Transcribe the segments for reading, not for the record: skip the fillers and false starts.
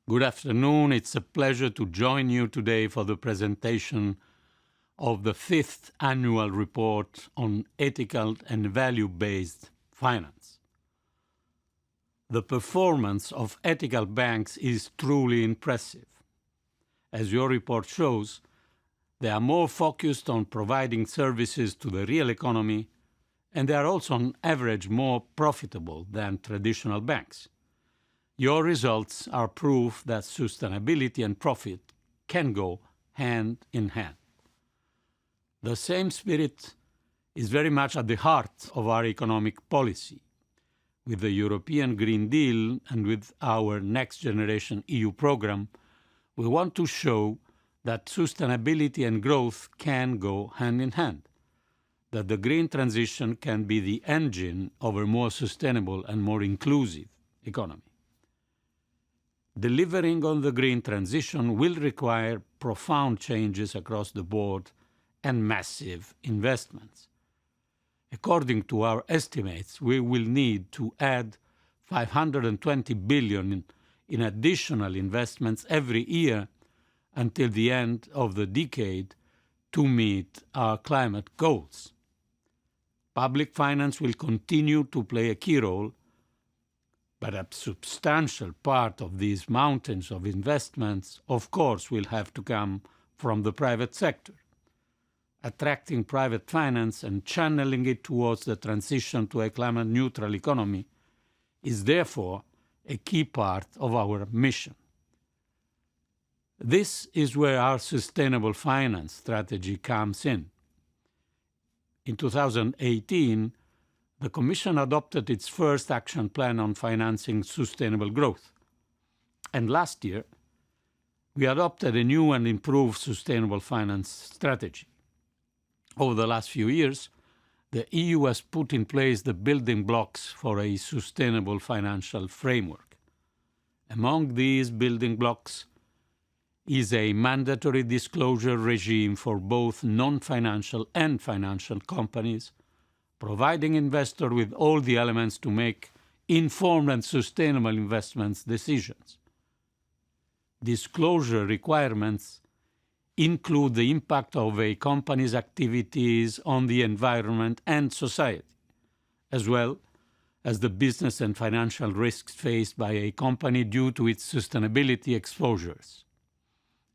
Good afternoon. It's a pleasure to join you today for the presentation of the 5th annual report on ethical and value-based finance. The performance of ethical banks is truly impressive. As your report shows, they are more focused on providing services to the real economy, and they are also on average more profitable than traditional banks. Your results are proof that sustainability and profit can go hand in hand. The same spirit is very much at the heart of our economic policy. With the European Green Deal and with our Next Generation EU program, we want to show that sustainability and growth can go hand in hand, that the green transition can be the engine of a more sustainable and more inclusive economy. Delivering on the green transition will require profound changes across the board and massive investments. According to our estimates, we will need to add 520 billion in additional investments every year until the end of the decade to meet our climate goals. Public finance will continue to play a key role, but a substantial part of these mountains of investments, of course, will have to come from the private sector. Attracting private finance and channeling it towards the transition to a climate-neutral economy is therefore a key part of our mission. This is where our sustainable finance strategy comes in. In 2018, the Commission adopted its first action plan on financing sustainable growth. And last year, we adopted a new and improved sustainable finance strategy. Over the last few years, the EU has put in place the building blocks for a sustainable financial framework. Among these building blocks is a mandatory disclosure regime for both non-financial and financial companies, providing investors with all the elements to make informed and sustainable investment decisions. Disclosure requirements include the impact of a company's activities on the environment and society, as well as the business and financial risks faced by a company due to its sustainability exposures.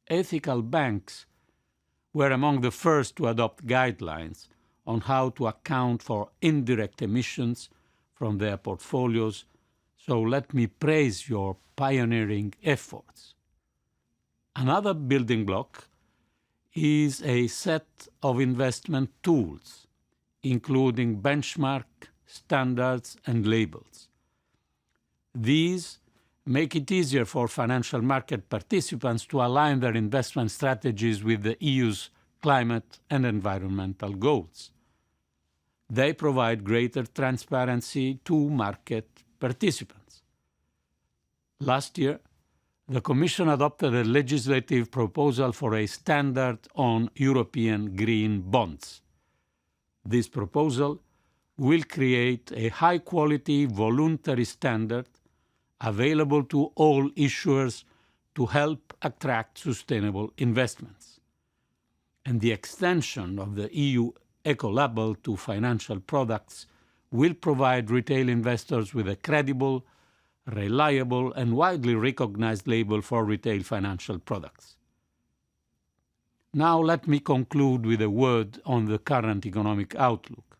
Ethical banks were among the first to adopt guidelines on how to account for indirect emissions from their portfolios, so let me praise your pioneering efforts. Another building block is a set of investment tools, including benchmark, standards, and labels. These make it easier for financial market participants to align their investment strategies with the EU's climate and environmental goals. They provide greater transparency to market participants. Last year, the Commission adopted a legislative proposal for a standard on European green bonds. This proposal will create a high-quality voluntary standard available to all issuers to help attract sustainable investments. And the extension of the EU eco-label to financial products will provide retail investors with a credible, reliable, and widely recognized label for retail financial products. Now let me conclude with a word on the current economic outlook.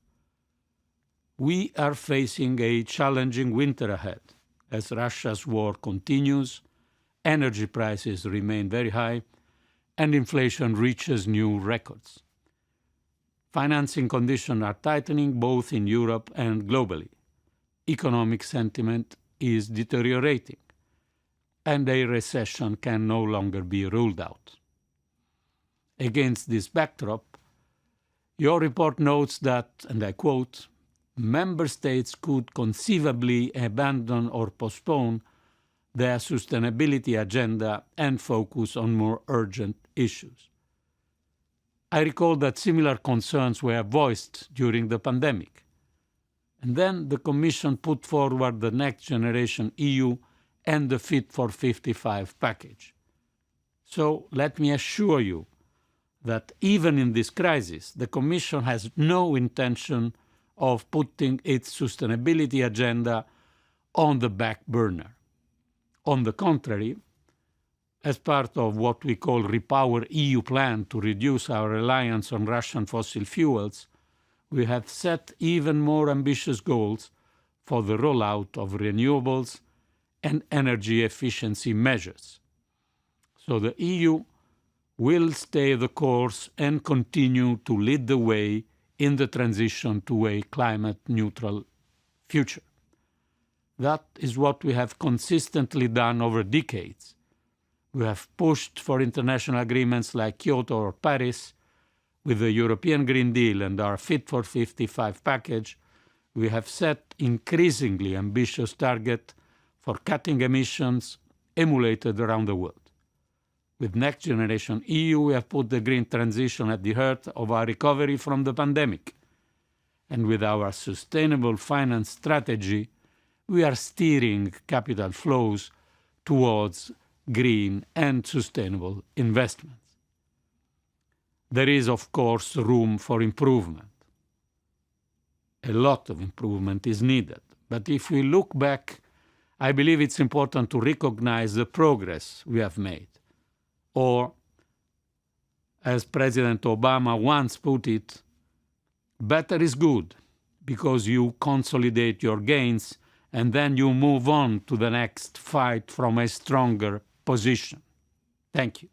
We are facing a challenging winter ahead. As Russia's war continues, energy prices remain very high, and inflation reaches new records. Financing conditions are tightening both in Europe and globally. Economic sentiment is deteriorating, and a recession can no longer be ruled out. Against this backdrop, your report notes that, and I quote, member states could conceivably abandon or postpone their sustainability agenda and focus on more urgent issues. I recall that similar concerns were voiced during the pandemic. And then the Commission put forward the Next Generation EU and the Fit for 55 package. So let me assure you that even in this crisis, the Commission has no intention of putting its sustainability agenda on the back burner. On the contrary, as part of what we call Repower EU plan to reduce our reliance on Russian fossil fuels, we have set even more ambitious goals for the rollout of renewables and energy efficiency measures. So the EU will stay the course and continue to lead the way in the transition to a climate-neutral future. That is what we have consistently done over decades. We have pushed for international agreements like Kyoto or Paris. With the European Green Deal and our Fit for 55 package, we have set increasingly ambitious targets for cutting emissions emulated around the world. With Next Generation EU, we have put the green transition at the heart of our recovery from the pandemic. And with our sustainable finance strategy, we are steering capital flows towards green and sustainable investments. There is, of course, room for improvement. A lot of improvement is needed. But if we look back, I believe it's important to recognize the progress we have made. Or, as President Obama once put it, better is good because you consolidate your gains and then you move on to the next fight from a stronger position. Thank you.